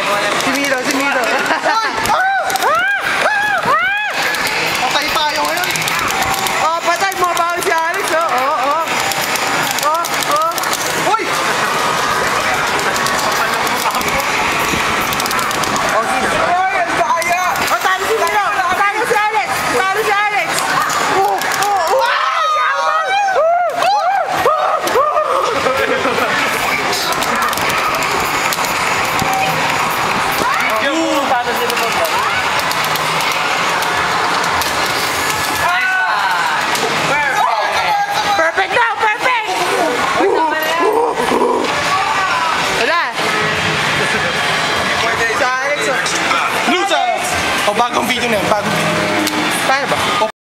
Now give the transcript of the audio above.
Si Milo, si Milo. Patay tayo ngayon. Oh, patay mo ba si Alex? Uy! Oh, sino? Ay, ang daya! Oh, talo si Milo. Talo si Alex. Talo si Alex. Perfect now, perfect! Wala. Sa Alex, oh. Loser! O, bagong video na yan, bagong